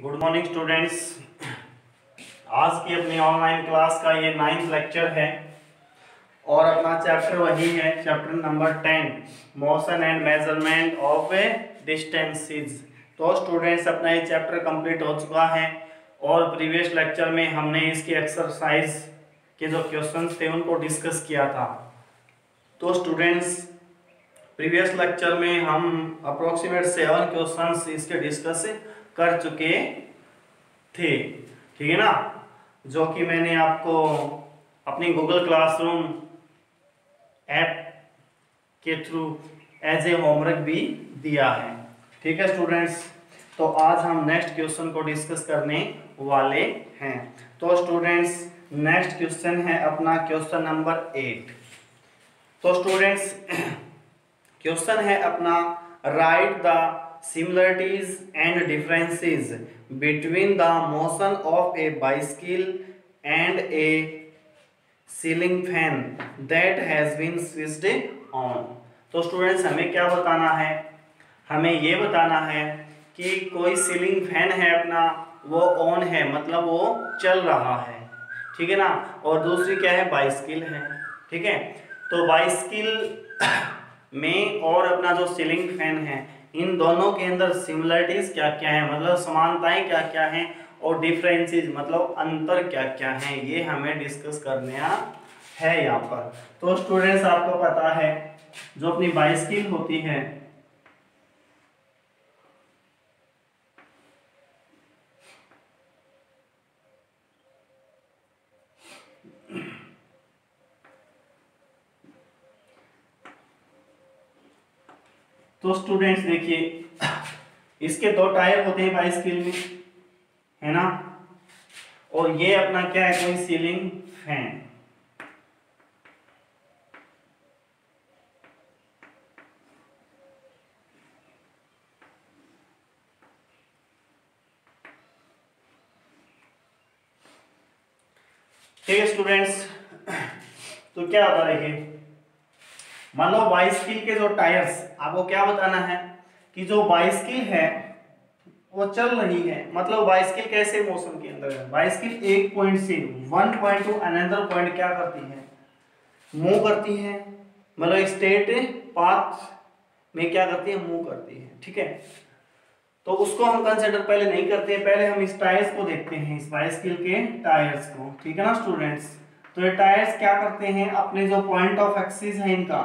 Good morning students. आज की अपनी ऑनलाइन क्लास का ये 9th लेक्चर है और अपना चैप्टर वही है, chapter number 10 motion and measurement of A distances. तो स्टूडेंट्स अपना ये चैप्टर कंप्लीट हो चुका है और प्रीवियस लेक्चर में हमने इसकी एक्सरसाइज के जो क्वेश्चंस थे उनको डिस्कस किया था। तो स्टूडेंट्स प्रीवियस लेक्चर में हम अप्रोक्सीमेट 7 क्वेश्चंस इसके डिस्कस कर चुके थे, ठीक है ना, जो कि मैंने आपको अपनी गूगल क्लासरूम ऐप के थ्रू एज ए होमवर्क भी दिया है। ठीक है स्टूडेंट्स, तो आज हम नेक्स्ट क्वेश्चन को डिस्कस करने वाले हैं। तो स्टूडेंट्स नेक्स्ट क्वेश्चन है अपना क्वेश्चन नंबर 8। तो स्टूडेंट्स क्वेश्चन है अपना right the similarities and differences between the motion of a bicycle and a ceiling fan that has been switched on। तो स्टूडेंट्स हमें क्या बताना है, हमें ये बताना है कि कोई सीलिंग फैन है अपना, वो ऑन है मतलब वो चल रहा है, ठीक है ना, और दूसरी क्या है, बाइसिकल है। ठीक है, तो बाइसिकल में और अपना जो सीलिंग फैन है इन दोनों के अंदर सिमिलरिटीज क्या क्या है, मतलब समानताएं क्या क्या हैं, और डिफरेंसेस मतलब अंतर क्या क्या हैं, ये हमें डिस्कस करना है यहाँ पर। तो स्टूडेंट्स आपको पता है जो अपनी बाइसिकल होती है तो स्टूडेंट्स देखिए इसके 2 टायर होते हैं बाइसिकल में, है ना, और ये अपना क्या है, कोई सीलिंग फैन। ठीक है स्टूडेंट्स, तो क्या होता है देखिए, मान लो बाइसिकल के जो टायर्स, आपको क्या बताना है कि जो बाइसिकल है वो चल रही है, मतलब बाइसिकल कैसे मोशन के अंदर है, बाइसिकल एक पॉइंट से one point to another point क्या करती है, मूव करती है, मतलब स्ट्रेट पाथ में क्या करती है, मूव करती है। ठीक है, तो उसको हम कंसीडर पहले नहीं करते हैं, पहले हम इस टायर्स को देखते हैं, इस बाइसिकल के टायर्स को। ठीक है ना स्टूडेंट्स, तो ये टायर्स क्या करते हैं, अपने जो पॉइंट ऑफ एक्सिस है इनका,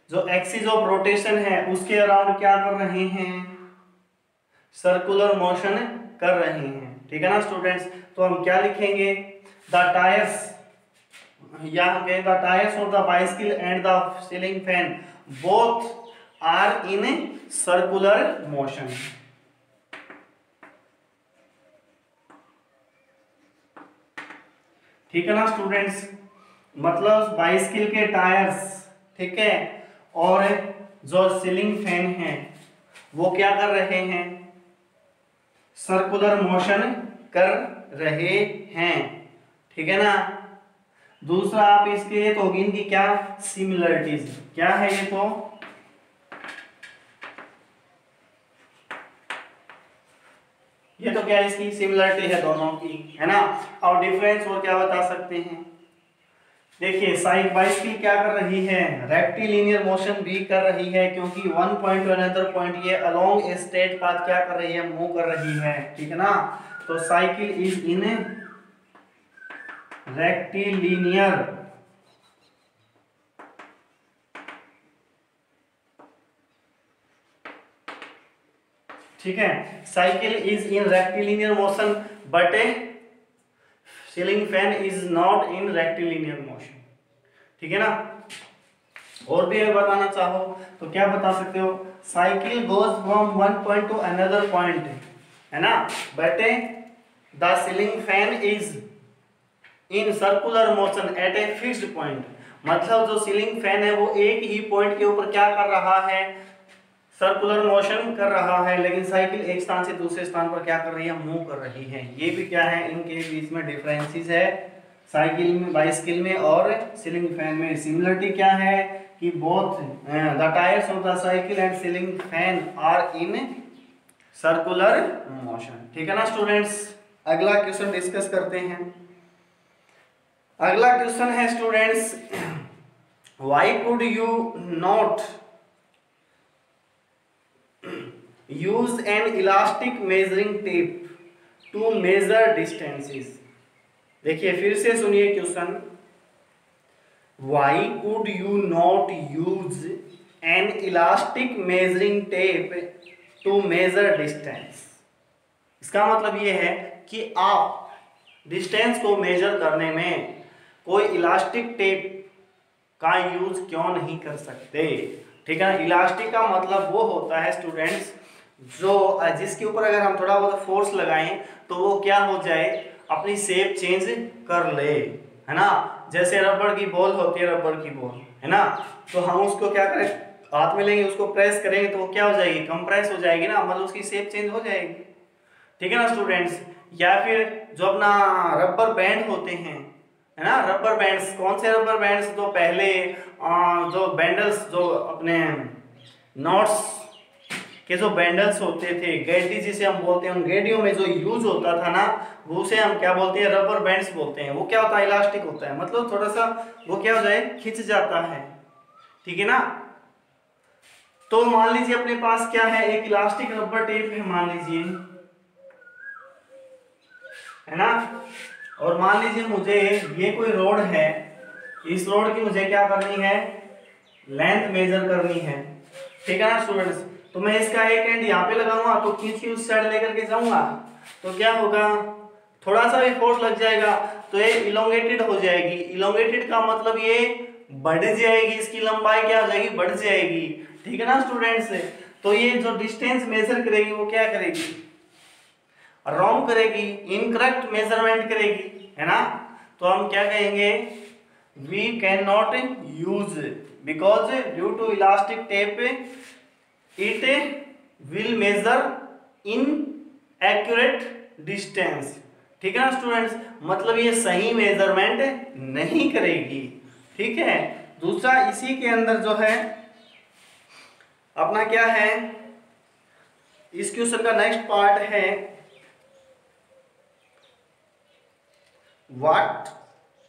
जो एक्सिस ऑफ रोटेशन है उसके अराउंड क्या कर रहे हैं, सर्कुलर मोशन कर रहे हैं। ठीक है ना स्टूडेंट्स, तो हम क्या लिखेंगे, द टायर्स, या हम कहें the tyres of the bicycle and the ceiling fan both are in circular motion. ठीक है ना स्टूडेंट्स, मतलब बाइसिकल के टायर्स, ठीक है, और जो सीलिंग फैन है वो क्या कर रहे हैं, सर्कुलर मोशन कर रहे हैं। ठीक है ना, दूसरा आप इसके तो होगी इनकी क्या सिमिलरिटीज, क्या है ये, तो ये तो क्या इसकी सिमिलरिटी है दोनों की, है ना। और डिफरेंस और क्या बता सकते हैं, देखिए साइड बाइसिकल क्या कर रही है, रेक्टिलिनियर मोशन भी कर रही है, क्योंकि one point to another point ये अलोंग ए स्ट्रेट पाथ क्या कर रही है, मूव कर रही है। ठीक है ना, तो साइकिल इज इन रेक्टिलिनियर, ठीक है, cycle is in rectilinear motion but A ceiling fan is not in rectilinear motion. ठीक है ना, और भी अगर बताना चाहो तो क्या बता सकते हो, cycle goes from one point to another point, है ना, but the ceiling fan is in circular motion at a fixed point, मतलब जो सीलिंग फैन है वो एक ही पॉइंट के ऊपर क्या कर रहा है, सर्कुलर मोशन कर रहा है, लेकिन साइकिल एक स्थान से दूसरे स्थान पर क्या कर रही है, मूव कर रही है। ये भी क्या है, इनके बीच में डिफरेंसेस है, साइकिल में, बाइसिकल में और सीलिंग फैन में। सिमिलरिटी क्या है कि both the tyres of the cycle and ceiling fan are in circular motion. ठीक है ना स्टूडेंट्स। अगला क्वेश्चन डिस्कस करते हैं। अगला क्वेश्चन है students, why could you not use an elastic measuring tape to measure distances. देखिए फिर से सुनिए question, why could you not use an elastic measuring tape to measure distance. इसका मतलब ये है कि आप डिस्टेंस को मेजर करने में कोई इलास्टिक टेप का यूज क्यों नहीं कर सकते। ठीक है ना। इलास्टिक का मतलब वो होता है स्टूडेंट्स जो जिसके ऊपर अगर हम थोड़ा बहुत फोर्स लगाएं तो वो क्या हो जाए, अपनी शेप चेंज कर ले, है ना। जैसे रबड़ की बॉल होती है, रबड़ की बॉल है ना, तो हम उसको क्या करें, हाथ में लेंगे, उसको प्रेस करेंगे तो वो क्या हो जाएगी, कंप्रेस हो जाएगी ना, मतलब उसकी शेप चेंज हो जाएगी। ठीक है ना स्टूडेंट्स। या फिर जो अपना रबर बैंड होते हैं, है ना, रबर बैंड्स, कौन से रबर बैंड्स, तो पहले जो बैंडल्स, जो अपने नॉट्स के जो बैंडल्स होते थे, गेडी जिसे हम बोलते हैं, उन गेडियों में जो यूज होता था ना, वो उसे हम क्या बोलते हैं, रबर बैंड्स बोलते हैं। वो क्या होता है, इलास्टिक होता है, मतलब थोड़ा सा वो क्या हो जाए, खिंच जाता है। ठीक है ना। तो मान लीजिए अपने पास क्या है, एक इलास्टिक रबर टेप है मान लीजिए, है ना। और मान लीजिए मुझे ये कोई रोड है, इस रोड की मुझे क्या करनी है, लेंथ मेजर करनी है। ठीक है ना स्टूडेंट्स। तो मैं इसका एक एंड यहाँ पे लगाऊंगा तो खींच के उस साइड लेकर के जाऊंगा तो क्या होगा, थोड़ा सा भी फोर्स लग जाएगा तो ये इलोंगेटेड हो जाएगी। इलोंगेटेड का मतलब ये बढ़ जाएगी, इसकी लंबाई क्या हो जाएगी, बढ़ जाएगी। ठीक है ना स्टूडेंट्स। तो ये जो डिस्टेंस मेजर करेगी वो क्या करेगी, रॉन्ग करेगी, इनकरेक्ट मेजरमेंट करेगी, है ना। तो हम क्या कहेंगे, we can not use because due to elastic tape it will measure inaccurate distance. ठीक है ना स्टूडेंट्स, मतलब ये सही मेजरमेंट नहीं करेगी। ठीक है। दूसरा इसी के अंदर जो है अपना क्या है, इस क्वेश्चन का नेक्स्ट पार्ट है, what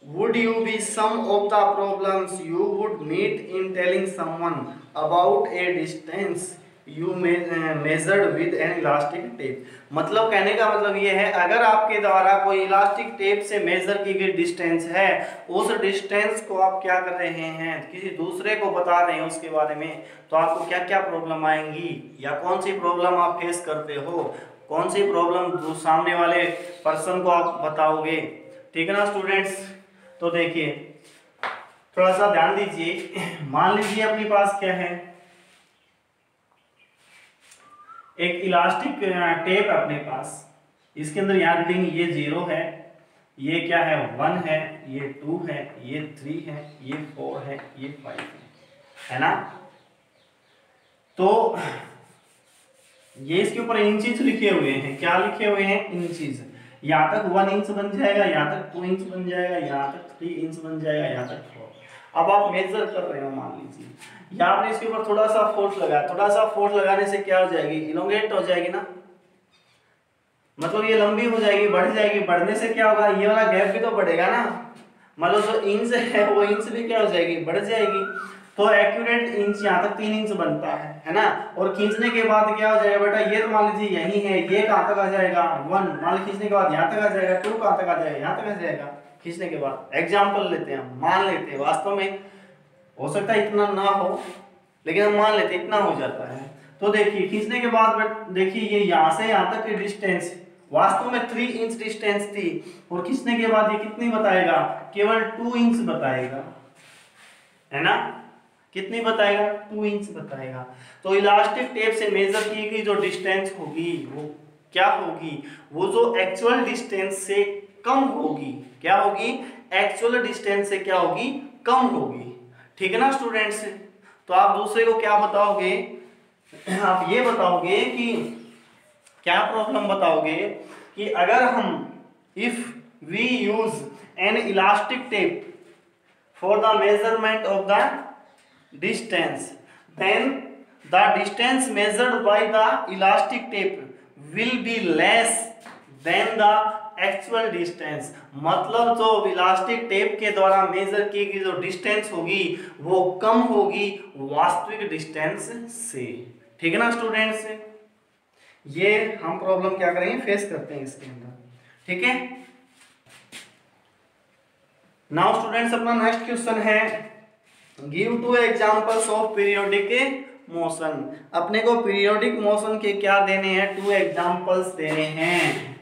would you be some of the problems you would meet in telling someone about a distance you measured with an elastic tape। मतलब कहने का मतलब ये है, अगर आपके द्वारा कोई इलास्टिक टेप से मेजर की गई डिस्टेंस है, उस डिस्टेंस को आप क्या कर रहे हैं, किसी दूसरे को बता रहे हैं उसके बारे में, तो आपको क्या क्या प्रॉब्लम आएंगी, या कौन सी प्रॉब्लम आप फेस करते हो, कौन सी प्रॉब्लम सामने वाले पर्सन को आप बताओगे। ठीक है ना स्टूडेंट्स। तो देखिए थोड़ा सा ध्यान दीजिए, मान लीजिए अपने पास क्या है, एक इलास्टिक टेप है अपने पास, इसके अंदर यहाँ रीडिंग ये 0 है, ये क्या है 1 है, ये 2 है, ये 3 है, ये 4 है, ये 5 है ना। तो ये इसके ऊपर इंचेस लिखे हुए हैं, क्या लिखे हुए हैं, इंचेस। यहाँ तक 1 इंच बन जाएगा, यहाँ तक 2 इंच बन जाएगा, यहाँ तक 3 इंच बन जाएगा, यहाँ तक 4। अब आप मेजर कर रहे हो, मान लीजिए यहाँ आपने इसके ऊपर थोड़ा सा फोर्स लगाया, थोड़ा सा फोर्स लगाने से क्या हो जाएगी, इलोंगेट हो जाएगी ना, मतलब ये लंबी हो जाएगी, बढ़ जाएगी। बढ़ने से क्या होगा, ये वाला गैप भी तो बढ़ेगा ना, मतलब जो इंच है वो इंच भी क्या हो जाएगी, बढ़ जाएगी। तो एक्यूरेट इंच यहाँ तक 3 इंच बनता है ना। और खींचने के बाद क्या हो जाएगा बेटा, ये तो मान लीजिए यही है, ये कहाँ तक आ जाएगा 1, मान लीजिए खींचने के बाद यहाँ तक आ जाएगा, 2 कहाँ तक आ जाएगा, यहाँ तक आ जाएगा खींचने के बाद। एग्जाम्पल लेते हैं, मान लेते हैं, वास्तव में हो सकता है इतना ना हो, लेकिन हम मान लेते इतना हो जाता है। तो देखिए खींचने के बाद देखिए ये यहाँ से यहाँ तक की डिस्टेंस वास्तव में 3 इंच डिस्टेंस थी, और खींचने के बाद ये कितनी बताएगा, केवल 2 इंच बताएगा, है ना। कितनी बताएगा, 2 इंच बताएगा। तो इलास्टिक टेप से मेजर की गई जो डिस्टेंस होगी वो क्या होगी, वो जो एक्चुअल डिस्टेंस से कम होगी। क्या होगी, एक्चुअल डिस्टेंस से क्या होगी, कम होगी। ठीक है ना स्टूडेंट्स। तो आप दूसरे को क्या बताओगे, आप ये बताओगे कि क्या प्रॉब्लम बताओगे कि अगर हम if we use an elastic tape for the measurement of the distance, then the distance measured by the elastic tape will be less than the actual distance, मतलब जो इलास्टिक टेप के द्वारा मेजर की गई जो डिस्टेंस होगी वो कम होगी वास्तविक डिस्टेंस से। ठीक है ना स्टूडेंट्स, ये हम प्रॉब्लम क्या करेंगे, फेस करते हैं इसके अंदर। ठीक है, नाउ स्टूडेंट्स अपना नेक्स्ट क्वेश्चन है, give 2 examples of periodic motion. अपने को पीरियोडिक मोशन के क्या देने हैं, 2 एग्जांपल्स देने हैं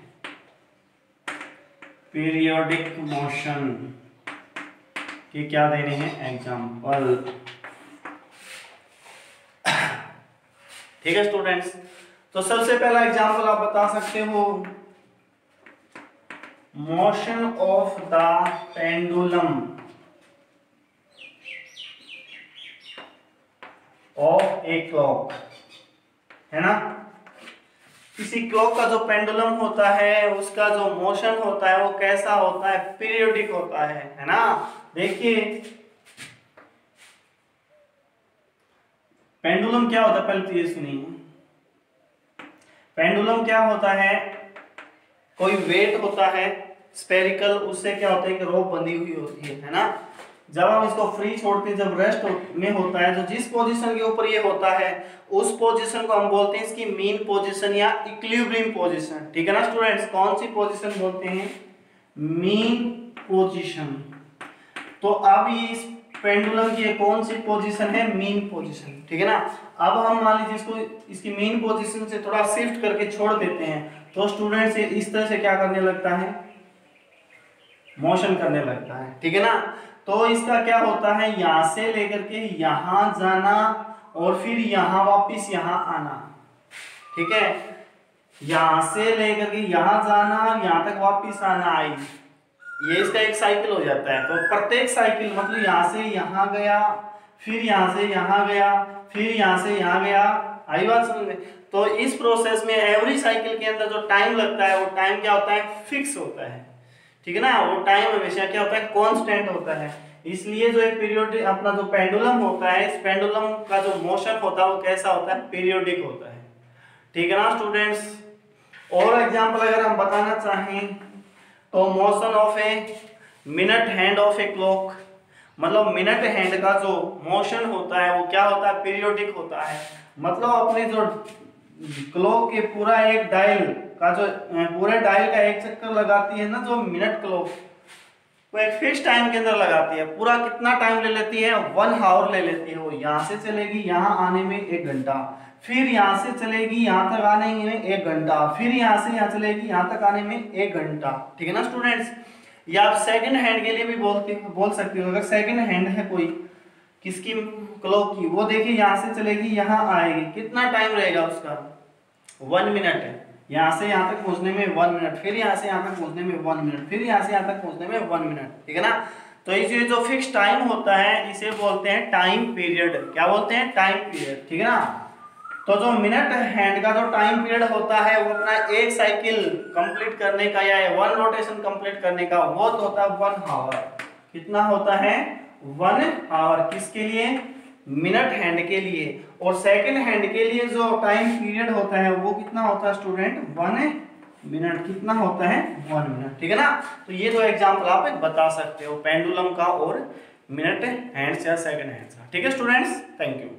पीरियोडिक मोशन के, क्या देने हैं एग्जांपल। ठीक है स्टूडेंट्स, तो सबसे पहला एग्जांपल आप बता सकते हो, motion of the pendulum of a clock, है ना। किसी क्लॉक का जो पेंडुलम होता है उसका जो मोशन होता है वो कैसा होता है, पीरियोडिक होता है ना। देखिए पेंडुलम क्या होता है, पहले तो ये सुनिए, पेंडुलम क्या होता है, कोई वेट होता है स्फेरिकल, उससे क्या होता है कि रोप बंधी हुई होती है ना। जब हम इसको फ्री छोड़ते हैं, जब रेस्ट में होता है, तो जिस पोजीशन के ऊपर ये होता है उस पोजीशन को हम बोलते हैं इसकी मीन पोजीशन या इक्विलिब्रियम पोजीशन। ठीक है ना स्टूडेंट्स, कौन सी पोजीशन बोलते हैं, मीन पोजीशन। तो अब ये इस पेंडुलम की कौन सी पोजीशन है, मीन पोजीशन। ठीक है ना, अब हम मान लीजिए इसको इसकी मीन पोजीशन से थोड़ा शिफ्ट करके छोड़ देते हैं, तो स्टूडेंट्स इस तरह से क्या करने लगता है, मोशन करने लगता है। ठीक है ना, तो इसका क्या होता है, यहां से लेकर के यहां जाना और फिर यहां वापस यहां आना। ठीक है, यहां से लेकर के यहां जाना, यहां तक वापस आना, आई, ये इसका एक साइकिल हो जाता है। तो प्रत्येक साइकिल मतलब यहां से यहां गया, फिर यहां से यहां गया, फिर यहां से यहां गया, आई बात समझ में। तो इस प्रोसेस में एवरी साइकिल के अंदर जो टाइम लगता है वो टाइम क्या होता है, फिक्स होता है। ठीक है ना, वो टाइम हमेशा क्या होता है, कांस्टेंट होता है। इसलिए जो एक पीरियोडिक अपना जो पेंडुलम होता है, इस पेंडुलम का जो मोशन होता है वो कैसा होता है, पीरियोडिक होता है। ठीक है ना स्टूडेंट्स, और एग्जांपल अगर हम बताना चाहें तो motion of a minute hand of a clock, मतलब मिनट हैंड का जो मोशन होता है वो क्या होता है, पीरियोडिक होता है। मतलब अपने जो क्लॉक के पूरा एक डायल का जो पूरे डायल का एक चक्कर लगाती है ना जो मिनट क्लॉक, वो एक फिक्स टाइम के अंदर लगाती है। पूरा कितना टाइम ले लेती है, 1 आवर ले लेती है। वो यहाँ से चलेगी यहाँ आने में 1 घंटा, फिर यहाँ से चलेगी यहाँ तक आने में 1 घंटा, फिर यहाँ से यहाँ चलेगी यहाँ तक आने में 1 घंटा। ठीक है ना स्टूडेंट्स, या आप सेकंड हैंड के लिए भी बोल सकते हो। अगर सेकंड हैंड है कोई किसकी, क्लॉक की, वो देखिए यहाँ से चलेगी यहाँ आएगी, कितना टाइम रहेगा उसका, 1 मिनट है। यहाँ से यहाँ तक पहुंचने में 1 मिनट, फिर यहाँ से यहाँ तक पहुंचने में 1 मिनट, फिर यहाँ से यहाँ तक पहुंचने में 1 मिनट। ठीक है ना, तो इसे जो फिक्स टाइम होता है इसे बोलते हैं टाइम पीरियड। क्या बोलते हैं, टाइम पीरियड। ठीक है ना, तो जो मिनट हैंड का जो टाइम पीरियड होता है वो अपना एक साइकिल कंप्लीट करने का या 1 रोटेशन कंप्लीट करने का वो तो होता है 1 आवर। कितना होता है, 1 आवर। किसके लिए, मिनट हैंड के लिए। और सेकंड हैंड के लिए जो टाइम पीरियड होता है वो कितना होता है स्टूडेंट, 1 मिनट। कितना होता है, 1 मिनट। ठीक है ना, तो ये 2 एग्जांपल आप बता सकते हो, पेंडुलम का और मिनट हैंड्स या सेकंड हैंड्स का। ठीक है स्टूडेंट्स, थैंक यू।